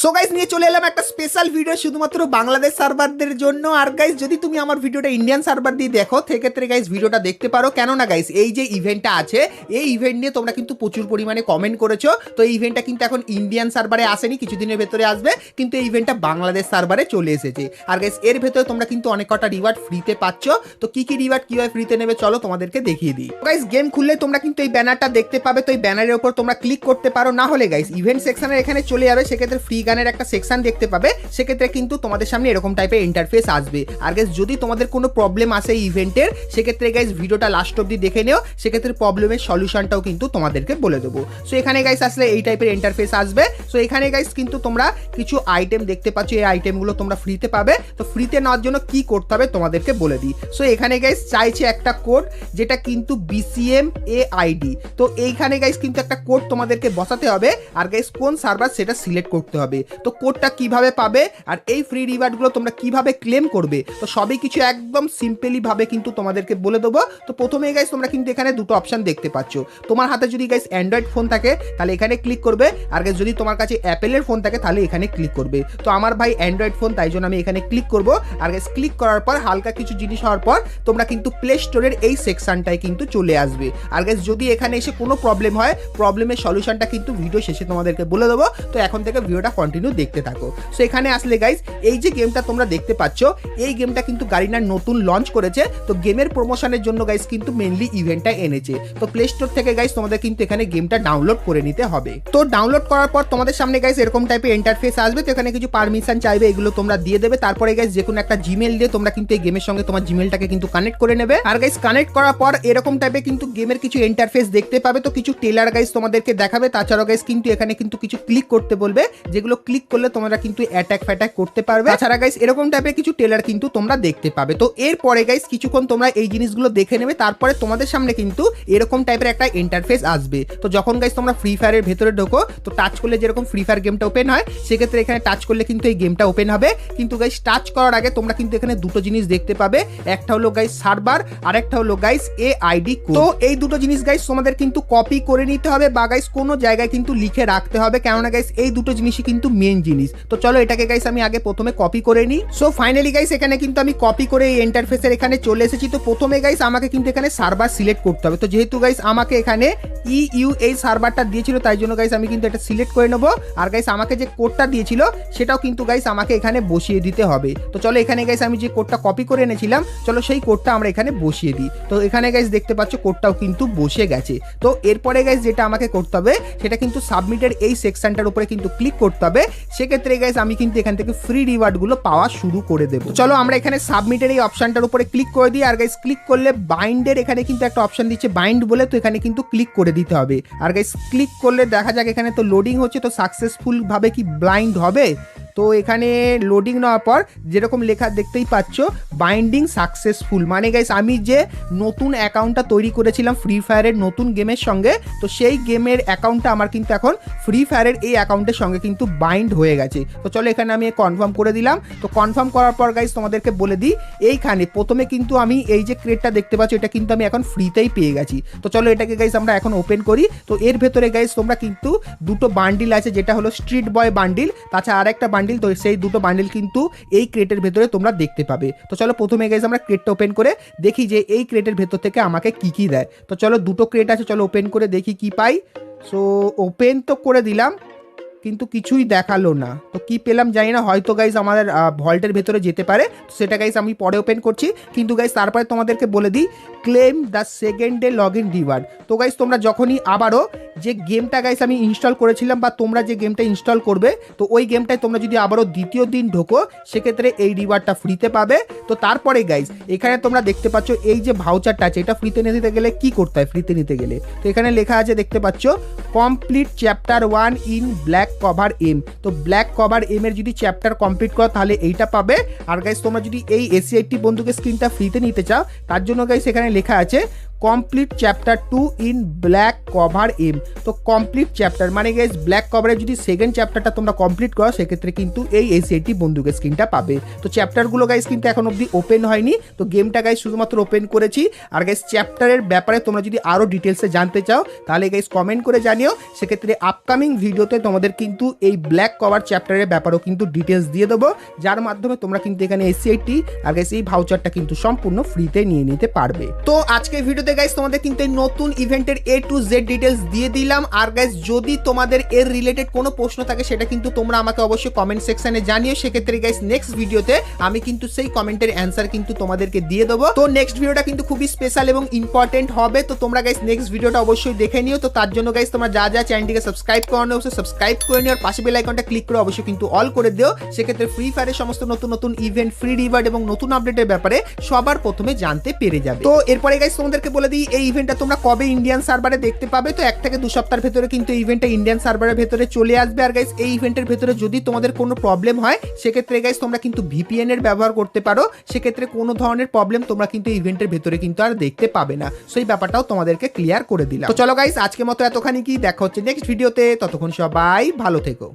So guys নিয়ে চলে এলাম একটা স্পেশাল ভিডিও শুধুমাত্র বাংলাদেশ সার্ভারদের জন্য। আর গাইস যদি তুমি আমার ভিডিওটা ইন্ডিয়ান সার্ভার দিয়ে দেখো সেক্ষেত্রে গাইস ভিডিওটা দেখতে পারো, কেননা গাইস এই যে ইভেন্টটা আছে এই ইভেন্ট নিয়ে তোমরা কিন্তু প্রচুর পরিমাণে কমেন্ট করেছো। তো এই ইভেন্টটা কিন্তু এখন ইন্ডিয়ান সার্ভারে আসেনি, কিছুদিনের ভেতরে আসবে, কিন্তু এই ইভেন্টটা বাংলাদেশ সার্ভারে চলে এসেছে। আর গাইস এর ভেতরে তোমরা কিন্তু অনেক কটা রিওয়ার্ড ফ্রিতে পাচ্ছ। তো কি কি রিওয়ার্ড কিভাবে ফ্রিতে নেবে চলো তোমাদেরকে দেখিয়ে দিই। গাইস গেম খুললে তোমরা কিন্তু এই ব্যানারটা দেখতে পাবে, তো এই ব্যানারের উপর তোমরা ক্লিক করতে পারো, না হলে গাইস ইভেন্ট সেকশনের এখানে চলে যাবে, সেক্ষেত্রে ফ্রি গানের একটা সেকশন দেখতে পাবে, সেক্ষেত্রে কিন্তু তোমাদের সামনে এরকম টাইপের ইন্টারফেস আসবে। আর গাইস যদি তোমাদের কোনো প্রবলেম আসে এই ইভেন্টের, সেক্ষেত্রে গাইস ভিডিওটা লাস্ট অবধি দেখে নিও, সেক্ষেত্রে প্রবলেমের সলিউশনটাও কিন্তু তোমাদেরকে বলে দেবো। সো এখানে গাইস আসলে এই টাইপের ইন্টারফেস আসবে। সো এখানে গাইস কিন্তু তোমরা কিছু আইটেম দেখতে পাচ্ছ, এই আইটেমগুলো তোমরা ফ্রিতে পাবে। তো ফ্রিতে নেওয়ার জন্য কি করতে হবে তোমাদেরকে বলে দিই। সো এখানে গাইস চাইছে একটা কোড, যেটা কিন্তু BCMAID। তো এইখানে গাইস কিন্তু একটা কোড তোমাদেরকে বসাতে হবে, আর গাইস কোন সার্ভার সেটা সিলেক্ট করতে হবে। তো কোডটা কিভাবে পাবে আর এই ফ্রি রিওয়ার্ডগুলো তোমরা কিভাবে ক্লেম করবে, তো সবই কিছু একদম সিম্পলি ভাবে কিন্তু তোমাদেরকে বলে দেবো। তো প্রথমে গাইস তোমরা কিন্তু এখানে দুটো অপশন দেখতে পাচ্ছ। তোমার হাতে যদি গাইস অ্যান্ড্রয়েড ফোন থাকে তাহলে এখানে ক্লিক করবে, আর গাইস যদি তোমার কাছে অ্যাপেলের ফোন থাকে তাহলে এখানে ক্লিক করবে। তো আমার ভাই অ্যান্ড্রয়েড ফোন, তাই জন্য আমি এখানে ক্লিক করব। আর গাইস ক্লিক করার পর হালকা কিছু জিনিস হওয়ার পর তোমরা কিন্তু প্লে স্টোরের এই সেকশনটায় কিন্তু চলে আসবে। আর গাইস যদি এখানে এসে কোনো প্রবলেম হয়, প্রবলেমের সলিউশনটা কিন্তু ভিডিও শেষে তোমাদেরকে বলে দেবো। তো এখন থেকে ভিডিওটা কন্টিনিউ দেখতে থাকো। সো এখানে আসলে গাইস এই যে গেমটা তোমরা দেখতে পাচ্ছ, এই গেমটা কিন্তু গারিনার নতুন লঞ্চ করেছে। তো গেমের প্রমোশনের জন্য গাইস কিন্তু মেনলি ইভেন্টটা এনেছে। তো প্লে স্টোর থেকে গাইস তোমাদের কিন্তু এখানে গেমটা ডাউনলোড করে নিতে হবে। তো ডাউনলোড করার পর তোমাদের সামনে গাইস এরকম টাইপের ইন্টারফেস আসবে। তো এখানে কিছু পারমিশন চাইবে, এগুলো তোমরা দিয়ে দেবে। তারপরে গাইস যে কোনো একটা জিমেল দিয়ে তোমরা কিন্তু এই গেমের সঙ্গে তোমার জিমেলটাকে কিন্তু কানেক্ট করে নেবে। আর গাইস কানেক্ট করার পর এরকম টাইপের কিন্তু গেমের কিছু ইন্টারফেস দেখতে পাবে। তো কিছু টেলার গাইস তোমাদেরকে দেখাবে, তাছাড়াও গাইস কিন্তু এখানে কিন্তু কিছু ক্লিক করতে বলবে, যেগুলো ক্লিক করলে তোমরা কিন্তু অ্যাটাক ফ্যাটাক করতে পারবে। তাছাড়া গাইস এরকম টাইপের কিছু টেলার কিন্তু তোমরা দেখতে পাবে। তো এরপরে গাইস কিছুক্ষণ তোমরা এই জিনিসগুলো দেখে নেবে, তারপরে তোমাদের সামনে কিন্তু এরকম টাইপের একটা ইন্টারফেস আসবে। তো যখন গাইস তোমরা ফ্রি ফায়ারের ভেতরে ঢোকো, তো টাচ করলে যেরকম ফ্রি ফায়ার গেমটা ওপেন হয়, সেক্ষেত্রে এখানে টাচ করলে কিন্তু এই গেমটা ওপেন হবে। কিন্তু গাইস টাচ করার আগে তোমরা কিন্তু এখানে দুটো জিনিস দেখতে পাবে, একটা হলো গাইস সার্ভার আর একটা হলো গাইস AID কোড। তো এই দুটো জিনিস গাইস তোমাদের কিন্তু কপি করে নিতে হবে, বা গাইস কোনো জায়গায় কিন্তু লিখে রাখতে হবে, কেননা গাইস এই দুটো জিনিসই কিন্তু মেন জিনিস। তো চলো এটাকে গাইস আমি আগে প্রথমে কপি করে নিই। সো ফাইনালি গাইস এখানে কিন্তু আমি কপি করে এই ইন্টারফেসের এখানে চলে এসেছি। তো প্রথমে গাইস আমাকে কিন্তু এখানে সার্ভার সিলেক্ট করতে হবে। তো যেহেতু গাইস আমাকে এখানে EU এই সার্ভারটা দিয়েছিল, তাই জন্য গাইস আমি কিন্তু এটা সিলেক্ট করে নেবো। আর গাইস আমাকে যে কোডটা দিয়েছিল সেটাও কিন্তু গাইস আমাকে এখানে বসিয়ে দিতে হবে। তো চলো এখানে গাইস আমি যে কোডটা কপি করে এনেছিলাম, চলো সেই কোডটা আমরা এখানে বসিয়ে দিই। তো এখানে গাইস দেখতে পাচ্ছ কোডটাও কিন্তু বসে গেছে। তো এরপরে গাইস যেটা আমাকে করতে হবে সেটা কিন্তু সাবমিটের এই সেকশনটার উপরে কিন্তু ক্লিক করতে হবে। সেক্ষেত্রে গাইস আমি কিন্তু এখান থেকে ফ্রি রিওয়ার্ডগুলো পাওয়া শুরু করে দেবো। চলো আমরা এখানে সাবমিটের এই অপশনটার উপরে ক্লিক করে দিই। আর গাইস ক্লিক করলে বাইন্ডের এখানে কিন্তু একটা অপশন দিচ্ছে বাইন্ড বলে, তো এখানে কিন্তু ক্লিক করে দিতে হবে। আর গাইস ক্লিক করলে দেখা যাক এখানে তো লোডিং হচ্ছে, তো সাকসেসফুল ভাবে কি ব্লাইন্ড হবে। তো এখানে লোডিং নেওয়ার পর যেরকম লেখা দেখতেই পাচ্ছ বাইন্ডিং সাকসেসফুল, মানে গাইস আমি যে নতুন অ্যাকাউন্টটা তৈরি করেছিলাম ফ্রি ফায়ারের নতুন গেমের সঙ্গে, তো সেই গেমের অ্যাকাউন্টটা আমার কিন্তু এখন ফ্রি ফায়ারের এই অ্যাকাউন্টের সঙ্গে কিন্তু বাইন্ড হয়ে গেছে। তো চলো এখানে আমি কনফার্ম করে দিলাম। তো কনফার্ম করার পর গাইস তোমাদেরকে বলে দিই, এইখানে প্রথমে কিন্তু আমি এই যে ক্রেটটা দেখতে পাচ্ছ এটা কিন্তু আমি এখন ফ্রিতেই পেয়ে গেছি। তো চলো এটাকে গাইস আমরা এখন ওপেন করি। তো এর ভেতরে গাইস তোমরা কিন্তু দুটো বান্ডিল আছে, যেটা হলো স্ট্রিট বয় বান্ডিল, তাছাড়া আরেকটা বান্ডিল। তো সেই দুটো বান্ডিল কিন্তু এই ক্রেটের ভেতরে তোমরা দেখতে পাবে। তো চলো প্রথমে গাইস আমরা ক্রেটটা ওপেন করে দেখি যে এই ক্রেটের ভেতর থেকে আমাকে কি কি দেয়। তো চলো দুটো ক্রেট আছে, চলো ওপেন করে দেখি কি পাই। সো ওপেন তো করে দিলাম, কিন্তু কিছুই দেখালো না। তো কি পেলাম জানি না, হয়তো গাইস আমাদের ভল্টের ভেতরে যেতে পারে, তো সেটা গাইস আমি পরে ওপেন করছি। কিন্তু গাইস তারপরে তোমাদেরকে বলে দিই claim the second day log in reward. তো গাইস তোমরা যখনই আবারও যে গেমটা গাইস আমি ইনস্টল করেছিলাম, বা তোমরা যে গেমটা ইনস্টল করবে, তো ওই গেমটায় তোমরা যদি আবারও দ্বিতীয় দিন ঢোকো, সেক্ষেত্রে এই রিওয়ার্ডটা ফ্রিতে পাবে। তো তারপরে গাইস এখানে তোমরা দেখতে পাচ্ছ এই যে ভাউচারটা আছে, এটা ফ্রিতে নিতে গেলে কি করতে হয় ফ্রিতে নিতে গেলে, তো এখানে লেখা আছে দেখতে পাচ্ছ complete chapter 1 in black cover M. তো ব্ল্যাক কভার এম এর যদি চ্যাপ্টার কমপ্লিট করো তাহলে এইটা পাবে। আর গাইস তোমরা যদি এই AC80 বন্দুকের স্ক্রিনটা ফ্রিতে নিতে চাও, তার জন্য গাইস এখানে লেখা আছে complete chapter 2 in black cover M. তো কমপ্লিট চ্যাপ্টার মানে গাইস ব্ল্যাক কভারে যদি সেকেন্ড চ্যাপ্টারটা তোমরা কমপ্লিট করো সেক্ষেত্রে কিন্তু এই এসএটি বন্দুকের স্কিনটা পাবে। তো চ্যাপ্টারগুলো গাইস কিন্তু এখন অবধি ওপেন হয়নি, তো গেমটা গাইস শুধুমাত্র ওপেন করেছি। আর গাইস চ্যাপ্টারের ব্যাপারে তোমরা যদি আরও ডিটেলসে জানতে চাও তাহলে গাইস কমেন্ট করে জানিও, সেক্ষেত্রে আপকামিং ভিডিওতে তোমাদের কিন্তু এই ব্ল্যাক কভার চ্যাপ্টারের ব্যাপারেও কিন্তু ডিটেলস দিয়ে দেবো, যার মাধ্যমে তোমরা কিন্তু এখানে এসএটি আর গাইস এই ভাউচারটা কিন্তু সম্পূর্ণ ফ্রিতে নিয়ে নিতে পারবে। তো আজকের ভিডিওতে গাইস তোমাদের কিন্তু এই নতুন ইভেন্টের A to Z ডিটেলস দিয়ে দিলাম। আর গাইস যদি তোমাদের এর রিলেটেড কোনো প্রশ্ন থাকে সেটা কিন্তু তোমরা আমাকে অবশ্যই কমেন্ট সেকশনে জানিও, সেক্ষেত্রে গাইস নেক্সট ভিডিওতে আমি কিন্তু সেই কমেন্টের অ্যান্সার কিন্তু তোমাদেরকে দিয়ে দেবো। তো নেক্সট ভিডিওটা কিন্তু খুবই স্পেশাল এবং ইম্পর্টেন্ট হবে, তো তোমরা গাইস নেক্সট ভিডিওটা অবশ্যই দেখে নিও। তো তার জন্য গাইস তোমরা যা যা চ্যানেলটিকে সাবস্ক্রাইব করো অবশ্যই সাবস্ক্রাইব করে নিও, আর পাশে বেল আইকনটা ক্লিক করে অবশ্যই কিন্তু অল করে দিও, সেক্ষেত্রে ফ্রি ফায়ারের সমস্ত নতুন নতুন ইভেন্ট, ফ্রি রিওয়ার্ড এবং নতুন আপডেটের ব্যাপারে সবার প্রথমে জানতে পেরে যাবে। তো এরপরে গাইস তোমাদেরকে বলে দিই এই ইভেন্টটা তোমরা কবে ইন্ডিয়ান সার্ভারে দেখতে পাবে। তো 1 থেকে 2 সপ্তাহের ভেতরে কিন্তু এই ইভেন্টটা ইন্ডিয়ান সার্ভারের ভেতরে চলে আসবে। আর গাইস এই ইভেন্টের ভেতরে যদি তোমাদের কোনো প্রবলেম হয় সেক্ষেত্রে গাইস তোমরা কিন্তু ভিপিএন এর ব্যবহার করতে পারো, সেক্ষেত্রে কোনো ধরনের প্রবলেম তোমরা কিন্তু ইভেন্টের ভেতরে কিন্তু আর দেখতে পাবে না। সেই ব্যাপারটাও তোমাদেরকে ক্লিয়ার করে দিলাম। তো চলো গাইস আজকের মতো এতখানি কি, দেখা হচ্ছে নেক্সট ভিডিওতে, ততক্ষণ সবাই ভালো থেকো।